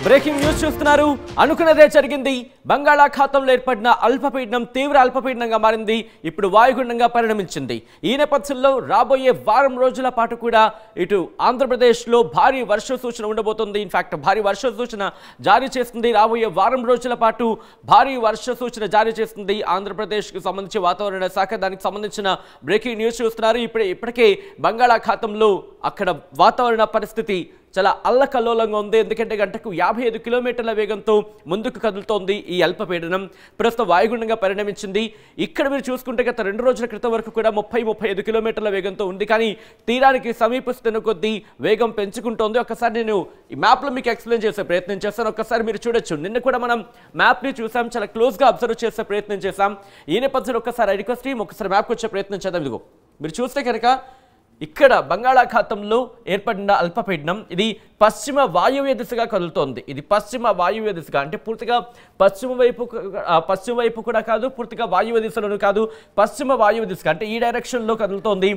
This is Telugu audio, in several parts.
బ్రేకింగ్ న్యూస్ చూస్తున్నారు. అనుకున్నదే జరిగింది. బంగాళాఖాతంలో ఏర్పడిన అల్పపీడనం తీవ్ర అల్పపీడనంగా మారింది. ఇప్పుడు వాయుగుండంగా పరిణమించింది. ఈ నేపథ్యంలో రాబోయే వారం రోజుల పాటు కూడా ఇటు ఆంధ్రప్రదేశ్లో భారీ వర్ష సూచన ఉండబోతుంది. ఇన్ఫాక్ట్ భారీ వర్ష సూచన జారీ చేస్తుంది. రాబోయే వారం రోజుల పాటు భారీ వర్ష సూచన జారీ చేస్తుంది ఆంధ్రప్రదేశ్కి సంబంధించి వాతావరణ శాఖ. దానికి సంబంధించిన బ్రేకింగ్ న్యూస్ చూస్తున్నారు. ఇప్పటికే బంగాళాఖాతంలో అక్కడ వాతావరణ పరిస్థితి చాలా అల్లకల్లోలంగా ఉంది. ఎందుకంటే గంటకు 55 కిలోమీటర్ల వేగంతో ముందుకు కదులుతోంది ఈ అల్పపీడనం. ప్రస్తుతం వాయుగుండంగా పరిణమించింది. ఇక్కడ మీరు చూసుకుంటే గత 2 రోజుల క్రితం వరకు కూడా 30-35 కిలోమీటర్ల వేగంతో ఉంది. కానీ తీరానికి సమీపిస్తున్న కొద్దీ వేగం పెంచుకుంటోంది. ఒకసారి నేను ఈ మ్యాప్లో మీకు ఎక్స్ప్లెయిన్ చేసే ప్రయత్నం చేస్తాను. ఒక్కసారి మీరు చూడొచ్చు. నిన్న కూడా మనం మ్యాప్ని చూసాం, చాలా క్లోజ్గా అబ్జర్వ్ చేసే ప్రయత్నం చేశాం. ఈ నేపథ్యంలో ఒక్కసారి రిక్వెస్ట్ టీం ఒకసారి మ్యాప్కి వచ్చే ప్రయత్నం చేద్దాం. ఇదిగో మీరు చూస్తే కనుక ఇక్కడ బంగాళాఖాతంలో ఏర్పడిన అల్పపీడనం ఇది పశ్చిమ వాయువ్య దిశగా కదులుతోంది. ఇది పశ్చిమ వాయువ్య దిశగా అంటే పూర్తిగా పశ్చిమ వైపు కూడా కాదు, పూర్తిగా వాయువ్య దిశలోనూ కాదు, పశ్చిమ వాయువ్య దిశగా అంటే ఈ డైరెక్షన్లో కదులుతోంది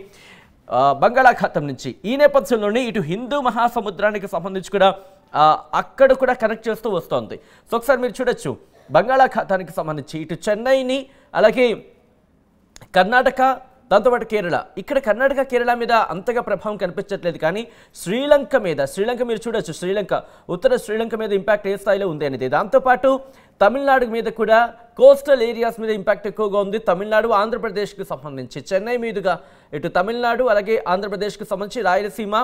బంగాళాఖాతం నుంచి. ఈ నేపథ్యంలోనే ఇటు హిందూ మహాసముద్రానికి సంబంధించి కూడా అక్కడ కూడా కనెక్ట్ చేస్తూ వస్తోంది. సో ఒకసారి మీరు చూడొచ్చు. బంగాళాఖాతానికి సంబంధించి ఇటు చెన్నైని, అలాగే కర్ణాటక, దాంతోపాటు కేరళ. ఇక్కడ కర్ణాటక కేరళ మీద అంతగా ప్రభావం కనిపించట్లేదు. కానీ శ్రీలంక మీరు చూడొచ్చు. ఉత్తర శ్రీలంక మీద ఇంపాక్ట్ ఏ స్థాయిలో ఉంది అనేది. దాంతోపాటు తమిళనాడు మీద కూడా కోస్టల్ ఏరియాస్ మీద ఇంపాక్ట్ ఎక్కువగా ఉంది. తమిళనాడు ఆంధ్రప్రదేశ్కి సంబంధించి చెన్నై మీదుగా ఇటు తమిళనాడు అలాగే ఆంధ్రప్రదేశ్కి సంబంధించి రాయలసీమ,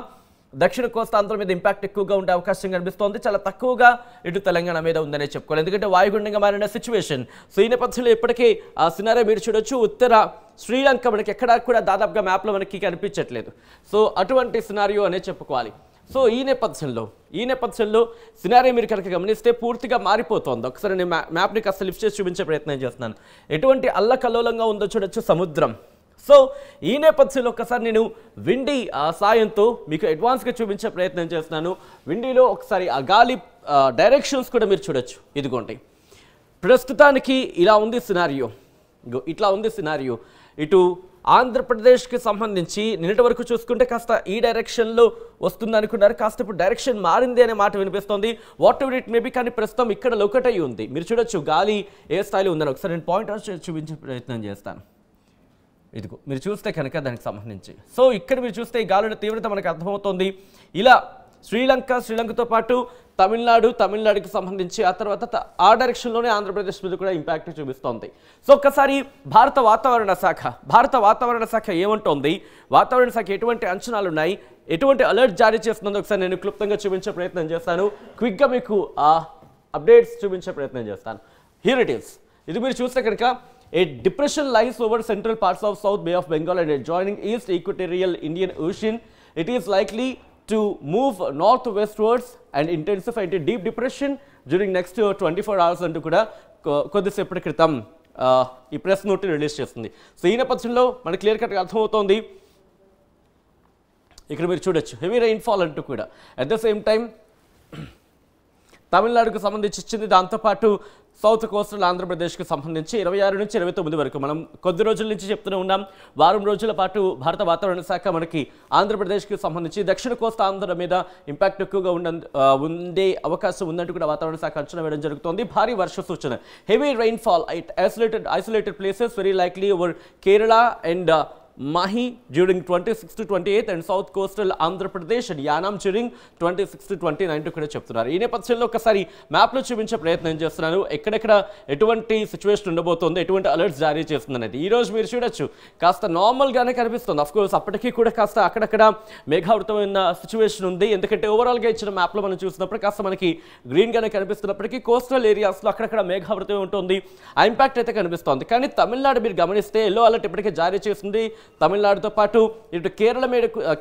దక్షిణ కోస్తాంధ్ర మీద ఇంపాక్ట్ ఎక్కువగా ఉండే అవకాశం కనిపిస్తోంది. చాలా తక్కువగా ఇటు తెలంగాణ మీద ఉందనే చెప్పుకోవాలి. ఎందుకంటే వాయుగుండంగా మారిన సిచ్యువేషన్. సో ఈ నేపథ్యంలో ఇప్పటికే ఆ సినారియో మీరు చూడొచ్చు. ఉత్తర శ్రీలంక మనకి ఎక్కడా కూడా దాదాపుగా మ్యాప్లో మనకి కనిపించట్లేదు. సో అటువంటి సినారియో అనే చెప్పుకోవాలి. సో ఈ నేపథ్యంలో సినారియో మీరు కనుక గమనిస్తే పూర్తిగా మారిపోతుంది. ఒకసారి నేను మ్యాప్ని కాస్త లిఫ్ట్ చేసి చూపించే ప్రయత్నం చేస్తున్నాను. ఎటువంటి అల్లకల్లోలంగా ఉందో చూడొచ్చు సముద్రం. సో ఈ నేపథ్యంలో ఒకసారి నేను విండీ సాయంతో మీకు అడ్వాన్స్గా చూపించే ప్రయత్నం చేస్తున్నాను. విండీలో ఒకసారి ఆ గాలి డైరెక్షన్స్ కూడా మీరు చూడొచ్చు. ఇదిగోండి ప్రస్తుతానికి ఇలా ఉంది సినారియో. ఇట్లా ఉంది సినారియో. ఇటు ఆంధ్రప్రదేశ్కి సంబంధించి నిన్నటి వరకు చూసుకుంటే కాస్త ఈ డైరెక్షన్లో వస్తుంది అనుకున్నారు. కాస్త ఇప్పుడు డైరెక్షన్ మారింది అనే మాట వినిపిస్తోంది. What ever it maybe. కానీ ప్రస్తుతం ఇక్కడ లొకేట్ అయ్యి ఉంది. మీరు చూడొచ్చు గాలి ఏ స్థాయిలో ఉందని. ఒకసారి నేను పాయింట్ అవుట్ చూపించే ప్రయత్నం చేస్తాను. ఇదిగో మీరు చూస్తే కనుక దానికి సంబంధించి. సో ఇక్కడ మీరు చూస్తే ఈ గాలుల తీవ్రత మనకు అర్థమవుతోంది. ఇలా శ్రీలంకతో పాటు తమిళనాడుకి సంబంధించి ఆ తర్వాత ఆ డైరెక్షన్లోనే ఆంధ్రప్రదేశ్ మీద కూడా ఇంపాక్ట్ చూపిస్తోంది. సో ఒక్కసారి భారత వాతావరణ శాఖ ఏమంటోంది, వాతావరణ శాఖ ఎటువంటి అంచనాలు ఉన్నాయి, ఎటువంటి అలర్ట్ జారీ చేస్తుందో ఒకసారి నేను క్లుప్తంగా చూపించే ప్రయత్నం చేస్తాను. క్విక్గా మీకు ఆ అప్డేట్స్ చూపించే ప్రయత్నం చేస్తాను. Here it is. ఇది మీరు చూస్తే కనుక a depression lies over central parts of South Bay of Bengal and adjoining East Equatorial Indian Ocean. It is likely to move northwestwards and intensify into deep depression during next 24 hours అంటూ కూడా కొద్దిసేపటి క్రితం ఈ ప్రెస్ నోట్ రిలీజ్ చేస్తుంది. సో ఈ నేపథ్యంలో మనకి క్లియర్ కట్గా అర్థమవుతోంది. ఇక్కడ మీరు చూడొచ్చు హెవీ రైన్ఫాల్ అంటూ కూడా. అట్ ద సేమ్ టైం తమిళనాడుకు సంబంధించి ఇచ్చింది. దాంతోపాటు సౌత్ కోస్టల్ ఆంధ్రప్రదేశ్కి సంబంధించి 26 నుంచి 29 వరకు మనం కొద్ది రోజుల నుంచి చెప్తూనే ఉన్నాం. వారం రోజుల పాటు భారత వాతావరణ శాఖ మనకి ఆంధ్రప్రదేశ్కి సంబంధించి దక్షిణ కోస్తా ఆంధ్ర మీద ఇంపాక్ట్ ఎక్కువగా ఉండే అవకాశం ఉందంటూ కూడా వాతావరణ శాఖ అంచనా వేయడం జరుగుతోంది. భారీ వర్ష సూచన, heavy rainfall at isolated places very likely over Kerala and Mahi during 26 to 28 and South Coastal Andhra Pradesh and Yanam during 26 to 29 కూడా చెప్తున్నారు. ఈ నేపథ్యంలో ఒకసారి మ్యాప్లో చూపించే ప్రయత్నం చేస్తున్నాను. ఎక్కడెక్కడ ఎటువంటి సిచ్యువేషన్ ఉండబోతోంది, ఎటువంటి అలర్ట్స్ జారీ చేస్తుంది అనేది. ఈ రోజు మీరు చూడొచ్చు కాస్త నార్మల్గానే కనిపిస్తుంది. అఫ్కోర్స్ అప్పటికీ కూడా కాస్త అక్కడక్కడ మేఘావృతమైన సిచ్యువేషన్ ఉంది. ఎందుకంటే ఓవరాల్గా ఇచ్చిన మ్యాప్లో మనం చూసినప్పుడు కాస్త మనకి గ్రీన్గానే కనిపిస్తున్నప్పటికీ కోస్టల్ ఏరియాస్లో అక్కడక్కడ మేఘావృతమే ఉంటుంది. ఆ ఇంపాక్ట్ అయితే కనిపిస్తోంది. కానీ తమిళనాడు మీరు గమనిస్తే ఎల్లో అలర్ట్ ఇప్పటికే జారీ చేస్తుంది. తమిళనాడుతో పాటు ఇటు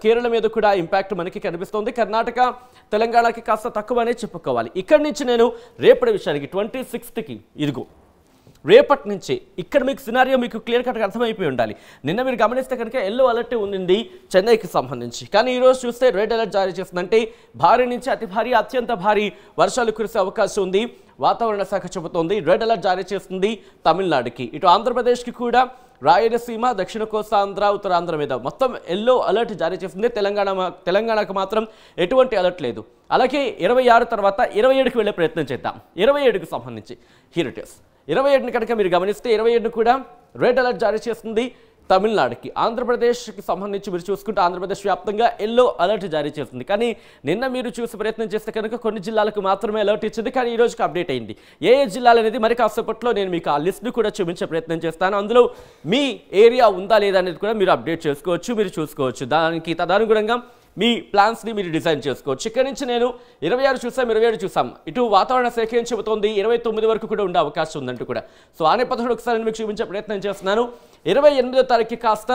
కేరళ మీద కూడా ఇంపాక్ట్ మనకి కనిపిస్తుంది. కర్ణాటక, తెలంగాణకి కాస్త తక్కువనే చెప్పుకోవాలి. ఇక్కడి నుంచి నేను రేపటి విషయానికి 26కి ఇదిగో రేపటి నుంచి ఇక్కడ మీకు సినారియో మీకు క్లియర్ కట్గా అర్థమైపోయి ఉండాలి. నిన్న మీరు గమనిస్తే కనుక ఎల్లో అలర్ట్ ఉంది చెన్నైకి సంబంధించి. కానీ ఈరోజు చూస్తే రెడ్ అలర్ట్ జారీ చేస్తుందంటే భారీ నుంచి అతి భారీ, అత్యంత భారీ వర్షాలు కురిసే అవకాశం ఉంది. వాతావరణ శాఖ చెబుతోంది. రెడ్ అలర్ట్ జారీ చేస్తుంది తమిళనాడుకి. ఇటు ఆంధ్రప్రదేశ్కి కూడా రాయలసీమ, దక్షిణ కోస్తాంధ్ర, ఉత్తరాంధ్ర మీద మొత్తం ఎల్లో అలర్ట్ జారీ చేసింది. తెలంగాణకు మాత్రం ఎటువంటి అలర్ట్ లేదు. అలాగే 26 తర్వాత 27కి వెళ్ళే ప్రయత్నం చేద్దాం. 27కి సంబంధించి హీరిటర్స్ 27ని కనుక మీరు గమనిస్తే 27ని కూడా రెడ్ అలర్ట్ జారీ చేస్తుంది తమిళనాడుకి. ఆంధ్రప్రదేశ్కి సంబంధించి మీరు చూసుకుంటే ఆంధ్రప్రదేశ్ వ్యాప్తంగా ఎల్లో అలర్ట్ జారీ చేస్తుంది. కానీ నిన్న మీరు చూసి ప్రయత్నం చేస్తే కనుక కొన్ని జిల్లాలకు మాత్రమే అలర్ట్ ఇచ్చింది. కానీ ఈ రోజుకి అప్డేట్ అయింది. ఏ జిల్లాలు అనేది మరి కాసేపట్లో నేను మీకు ఆ లిస్ట్ని కూడా చూపించే ప్రయత్నం చేస్తాను. అందులో మీ ఏరియా ఉందా లేదా అనేది కూడా మీరు అప్డేట్ చేసుకోవచ్చు, మీరు చూసుకోవచ్చు. దానికి తదనుగుణంగా మీ ప్లాన్స్ని మీరు డిజైన్ చేసుకోవచ్చు. ఇక్కడ నుంచి నేను 26 చూసాం, 27 చూసాం. ఇటు వాతావరణ శాఖ ఏం చెబుతోంది 29 వరకు కూడా ఉండే అవకాశం ఉందంటూ కూడా. సో ఆ నేపథ్యంలో ఒకసారి మీకు చూపించే ప్రయత్నం చేస్తున్నాను. 28వ తారీఖు కాస్త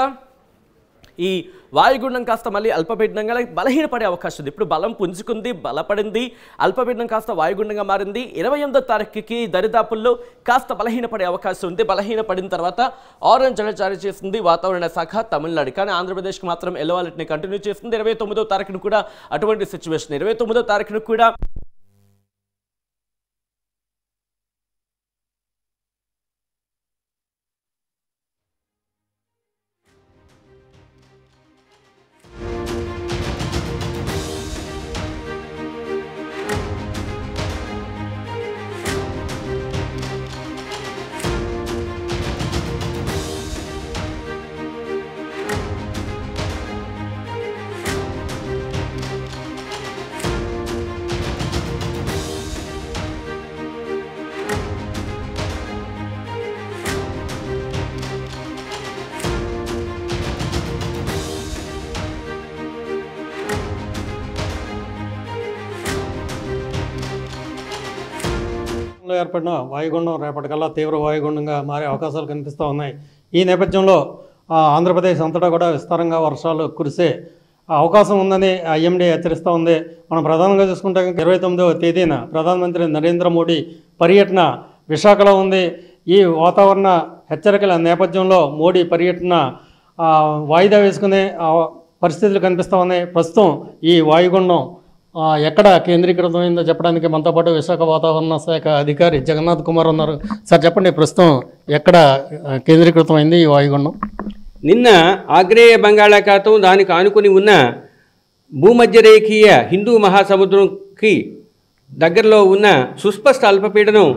ఈ వాయుగుండం కాస్త మళ్ళీ అల్పపీడనంగా బలహీనపడే అవకాశం ఉంది. ఇప్పుడు బలం పుంజుకుంది, బలపడింది, అల్పపీడనం కాస్త వాయుగుండంగా మారింది. 28వ తారీఖుకి దరిదాపుల్లో కాస్త బలహీనపడే అవకాశం ఉంది. బలహీనపడిన తర్వాత ఆరెంజ్ అలర్ట్ జారీ చేసింది వాతావరణ శాఖ తమిళనాడు. కానీ ఆంధ్రప్రదేశ్కి మాత్రం ఎల్లో అలర్ట్ని కంటిన్యూ చేస్తుంది. 29వ తారీఖును కూడా అటువంటి సిచ్యువేషన్. 29వ తారీఖును కూడా ఏర్పడిన వాయుగుండం రేపటికల్లా తీవ్ర వాయుగుండంగా మారే అవకాశాలు కనిపిస్తూ ఉన్నాయి. ఈ నేపథ్యంలో ఆంధ్రప్రదేశ్ అంతటా కూడా విస్తారంగా వర్షాలు కురిసే అవకాశం ఉందని ఐఎండీ హెచ్చరిస్తూ ఉంది. మనం ప్రధానంగా చూసుకుంటే 29వ తేదీన ప్రధానమంత్రి నరేంద్ర మోడీ పర్యటన విశాఖలో ఉంది. ఈ వాతావరణ హెచ్చరికల నేపథ్యంలో మోడీ పర్యటన వాయిదా వేసుకునే పరిస్థితులు కనిపిస్తూ ఉన్నాయి. ప్రస్తుతం ఈ వాయుగుండం ఎక్కడ కేంద్రీకృతమైందో చెప్పడానికి మనతో పాటు విశాఖ వాతావరణ శాఖ అధికారి జగన్నాథ్ కుమార్ ఉన్నారు. సార్ చెప్పండి, ప్రస్తుతం ఎక్కడ కేంద్రీకృతమైంది ఈ వాయుగుండం? నిన్న ఆగ్నేయ బంగాళాఖాతం దానికి ఆనుకుని ఉన్న భూమధ్యరేఖీయ హిందూ మహాసముద్రంకి దగ్గరలో ఉన్న సుస్పష్ట అల్పపీడనం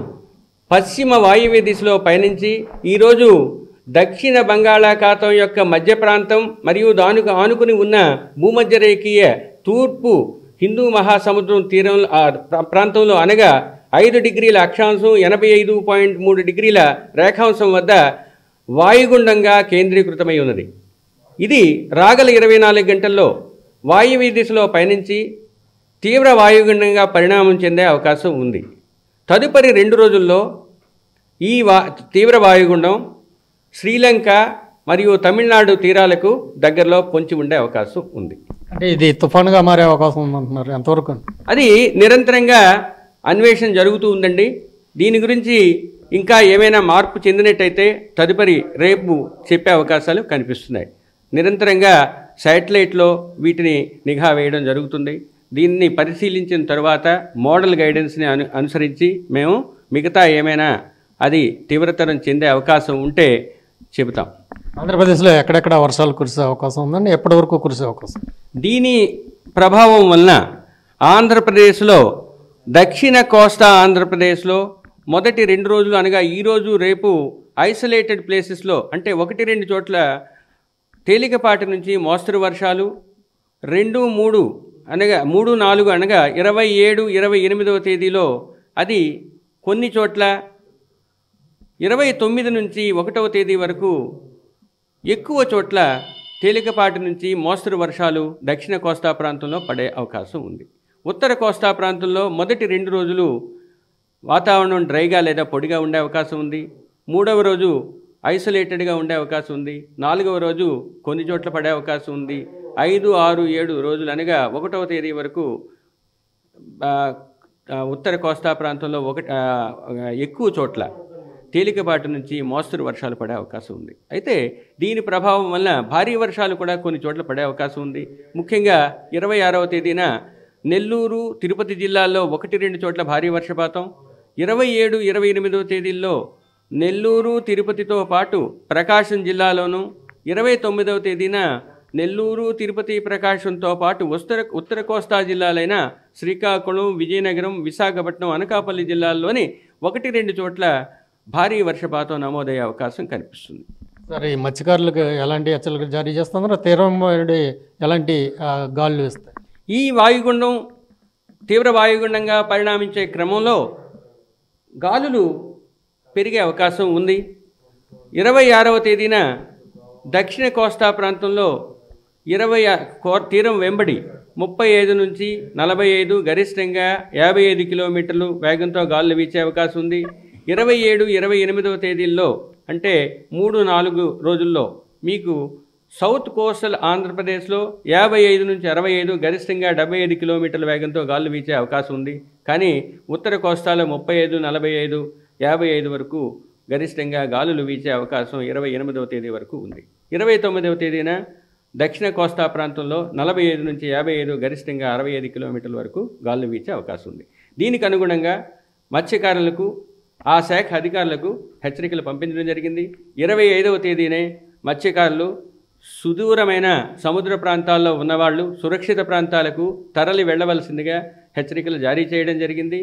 పశ్చిమ వాయువ్య దిశలో పయనించి ఈరోజు దక్షిణ బంగాళాఖాతం యొక్క మధ్య ప్రాంతం మరియు దానికి ఆనుకుని ఉన్న భూమధ్యరేఖీయ తూర్పు హిందూ మహాసముద్రం తీరం ప్రాంతంలో అనగా 5 డిగ్రీల అక్షాంశం 85.3 డిగ్రీల రేఖాంశం వద్ద వాయుగుండంగా కేంద్రీకృతమై ఉన్నది. ఇది రాగల 24 గంటల్లో వాయువ్య దిశలో పయనించి తీవ్ర వాయుగుండంగా పరిణామం చెందే అవకాశం ఉంది. తదుపరి 2 రోజుల్లో ఈ తీవ్ర వాయుగుండం శ్రీలంక మరియు తమిళనాడు తీరాలకు దగ్గరలో పొంచి ఉండే అవకాశం ఉంది. అంటే ఇది తుఫానుగా మారే అవకాశం ఉందంటున్నారు, ఎంతవరకు? అది నిరంతరంగా అన్వేషణ జరుగుతూ ఉందండి. దీని గురించి ఇంకా ఏమైనా మార్పు చెందినట్టయితే తదుపరి రేపు చెప్పే అవకాశాలు కనిపిస్తున్నాయి. నిరంతరంగా శాటిలైట్లో వీటిని నిఘా వేయడం జరుగుతుంది. దీన్ని పరిశీలించిన తర్వాత మోడల్ గైడెన్స్ని అనుసరించి మేము మిగతా ఏమైనా అది తీవ్రతరం చెందే అవకాశం ఉంటే చెబుతాం. ఆంధ్రప్రదేశ్లో ఎక్కడెక్కడ వర్షాలు కురిసే అవకాశం ఉందండి? ఎప్పటి వరకు కురిసే అవకాశం? దీని ప్రభావం వలన ఆంధ్రప్రదేశ్లో దక్షిణ కోస్తా ఆంధ్రప్రదేశ్లో మొదటి 2 రోజులు అనగా ఈరోజు రేపు ఐసోలేటెడ్ ప్లేసెస్లో అంటే 1-2 చోట్ల తేలికపాటి నుంచి మోస్తరు వర్షాలు, 2-3 అనగా 3-4 అనగా 27, 28వ తేదీలో అది కొన్ని చోట్ల 29 నుంచి 1వ తేదీ వరకు ఎక్కువ చోట్ల తేలికపాటి నుంచి మోస్తరు వర్షాలు దక్షిణ కోస్తా ప్రాంతంలో పడే అవకాశం ఉంది. ఉత్తర కోస్తా ప్రాంతంలో మొదటి 2 రోజులు వాతావరణం డ్రైగా లేదా పొడిగా ఉండే అవకాశం ఉంది. 3వ రోజు ఐసోలేటెడ్గా ఉండే అవకాశం ఉంది. 4వ రోజు కొన్ని చోట్ల పడే అవకాశం ఉంది. 5, 6, 7 రోజులు అనగా 1వ తేదీ వరకు ఉత్తర కోస్తా ప్రాంతంలో ఎక్కువ చోట్ల తేలికపాటి నుంచి మోస్తరు వర్షాలు పడే అవకాశం ఉంది. అయితే దీని ప్రభావం వల్ల భారీ వర్షాలు కూడా కొన్ని చోట్ల పడే అవకాశం ఉంది. ముఖ్యంగా 26వ తేదీన నెల్లూరు, తిరుపతి జిల్లాల్లో 1-2 చోట్ల భారీ వర్షపాతం, 27, 28వ తేదీల్లో నెల్లూరు తిరుపతితో పాటు ప్రకాశం జిల్లాలోను 29వ తేదీన నెల్లూరు తిరుపతి ప్రకాశంతో పాటు ఉత్తర కోస్తా జిల్లాలైన శ్రీకాకుళం విజయనగరం విశాఖపట్నం అనకాపల్లి జిల్లాల్లోని 1-2 చోట్ల భారీ వర్షపాతం నమోదయ్యే అవకాశం కనిపిస్తుంది. సరే, ఈ మత్స్యకారులకు ఎలాంటి హెచ్చరికలు జారీ చేస్తున్నారు? తీరం ఎలాంటి గాలులు వేస్తాయి? ఈ వాయుగుండం తీవ్ర వాయుగుండంగా పరిణమించే క్రమంలో గాలులు పెరిగే అవకాశం ఉంది. 26వ తేదీన దక్షిణ కోస్తా ప్రాంతంలో తీరం వెంబడి 35 నుంచి 45 గరిష్టంగా 55 కిలోమీటర్లు వేగంతో గాలులు వీచే అవకాశం ఉంది. 27, 28వ తేదీల్లో అంటే 3-4 రోజుల్లో మీకు సౌత్ కోస్టల్ ఆంధ్రప్రదేశ్లో 55 నుంచి 65 గరిష్టంగా 75 కిలోమీటర్ల వేగంతో గాలులు వీచే అవకాశం ఉంది. కానీ ఉత్తర కోస్తాలో 35, 45, 55 వరకు గరిష్టంగా గాలులు వీచే అవకాశం 28వ తేదీ వరకు ఉంది. 29వ తేదీన దక్షిణ కోస్తా ప్రాంతంలో 45 నుంచి 55 గరిష్టంగా 65 కిలోమీటర్ల వరకు గాలులు వీచే అవకాశం ఉంది. దీనికి అనుగుణంగా మత్స్యకారులకు ఆ శాఖ అధికారులకు హెచ్చరికలు పంపించడం జరిగింది. 25వ తేదీనే మత్స్యకారులు సుదూరమైన సముద్ర ప్రాంతాల్లో ఉన్నవాళ్ళు సురక్షిత ప్రాంతాలకు తరలి వెళ్ళవలసిందిగా హెచ్చరికలు జారీ చేయడం జరిగింది.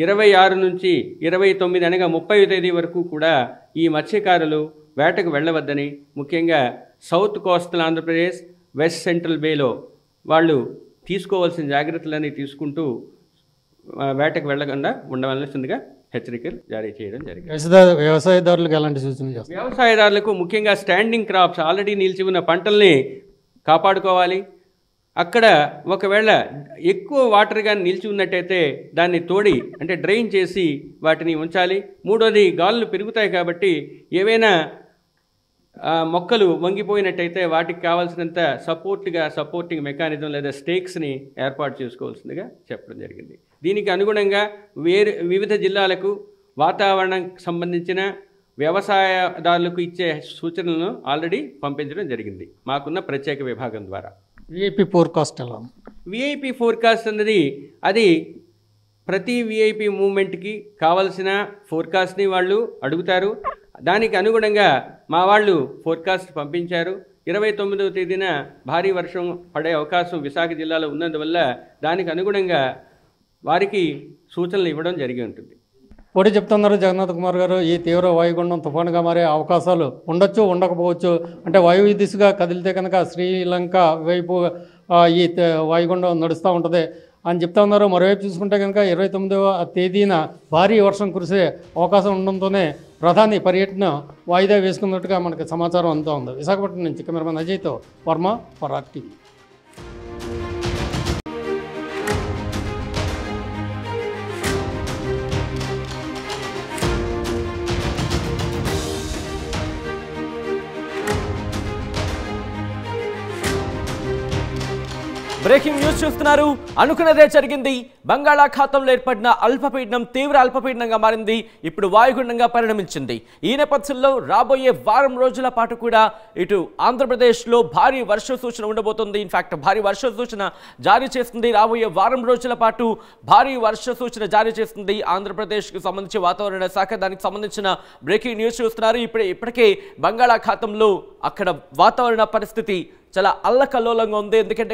26 నుంచి 29 అనగా 30వ తేదీ వరకు కూడా ఈ మత్స్యకారులు వేటకు వెళ్ళవద్దని, ముఖ్యంగా south coastal Andhra Pradesh, west central బేలో వాళ్ళు తీసుకోవాల్సిన జాగ్రత్తలన్నీ తీసుకుంటూ వేటకు వెళ్ళకుండా ఉండవలసిందిగా హెచ్చరికలు జారీ చేయడం జరిగింది. వ్యవసాయదారులకు ఎలాంటి సూచనలు చేస్తారు? వ్యవసాయదారులకు ముఖ్యంగా స్టాండింగ్ క్రాప్స్ ఆల్రెడీ నిలిచి ఉన్న పంటల్ని కాపాడుకోవాలి. అక్కడ ఒకవేళ ఎక్కువ వాటర్ కానీ నిలిచి ఉన్నట్టయితే దాన్ని తోడి అంటే డ్రైన్ చేసి వాటిని ఉంచాలి. మూడోది, గాలులు పెరుగుతాయి కాబట్టి ఏవైనా మొక్కలు వంగిపోయినట్టయితే వాటికి కావాల్సినంత సపోర్టింగ్ మెకానిజం లేదా స్టేక్స్ని ఏర్పాటు చేసుకోవాల్సిందిగా చెప్పడం జరిగింది. దీనికి అనుగుణంగా వివిధ జిల్లాలకు వాతావరణానికి సంబంధించిన వ్యవసాయదారులకు ఇచ్చే సూచనలను ఆల్రెడీ పంపించడం జరిగింది మాకున్న ప్రత్యేక విభాగం ద్వారా. విఐపి ఫోర్కాస్ట్ ఎలా? విఐపి ఫోర్కాస్ట్ అన్నది అది ప్రతి విఐపి మూవ్మెంట్కి కావలసిన ఫోర్కాస్ట్ని వాళ్ళు అడుగుతారు. దానికి అనుగుణంగా మా వాళ్ళు ఫోర్కాస్ట్ పంపించారు. 29వ తేదీన భారీ వర్షం పడే అవకాశం విశాఖ జిల్లాలో ఉన్నందువల్ల దానికి అనుగుణంగా వారికి సూచనలు ఇవ్వడం జరిగి ఉంటుంది. పోటీ చెప్తున్నారు జగన్నాథ్ కుమార్ గారు. ఈ తీవ్ర వాయుగుండం తుఫానుగా మారే అవకాశాలు ఉండొచ్చు, ఉండకపోవచ్చు. అంటే వాయువ్య దిశగా కదిలితే కనుక శ్రీలంక వైపు ఈ వాయుగుండం నడుస్తూ ఉంటుంది అని చెప్తా ఉన్నారు. మరోవైపు చూసుకుంటే కనుక 29వ తేదీన భారీ వర్షం కురిసే అవకాశం ఉండడంతోనే ప్రధాని పర్యటన వాయిదా వేసుకున్నట్టుగా మనకి సమాచారం అంతా ఉంది. విశాఖపట్నం నుంచి కెమెరామెన్ అజయ్తో Varma, Parag TV. Breaking news చూస్తున్నారు. అనుకున్నదే జరిగింది. బంగాళాఖాతంలో ఏర్పడిన అల్పపీడనం తీవ్ర అల్పపీడనంగా మారింది. ఇప్పుడు వాయుగుండంగా పరిణమించింది. ఈ నేపథ్యంలో రాబోయే వారం రోజుల పాటు కూడా ఇటు ఆంధ్రప్రదేశ్లో భారీ వర్ష సూచన ఉండబోతుంది. ఇన్ఫాక్ట్ భారీ వర్ష సూచన జారీ చేస్తుంది. రాబోయే వారం రోజుల పాటు భారీ వర్ష సూచన జారీ చేస్తుంది ఆంధ్రప్రదేశ్కి సంబంధించి వాతావరణ శాఖ. దానికి సంబంధించిన బ్రేకింగ్ న్యూస్ చూస్తున్నారు. ఇప్పటికే బంగాళాఖాతంలో అక్కడ వాతావరణ పరిస్థితి చాలా అల్లకల్లోలంగా ఉంది. ఎందుకంటే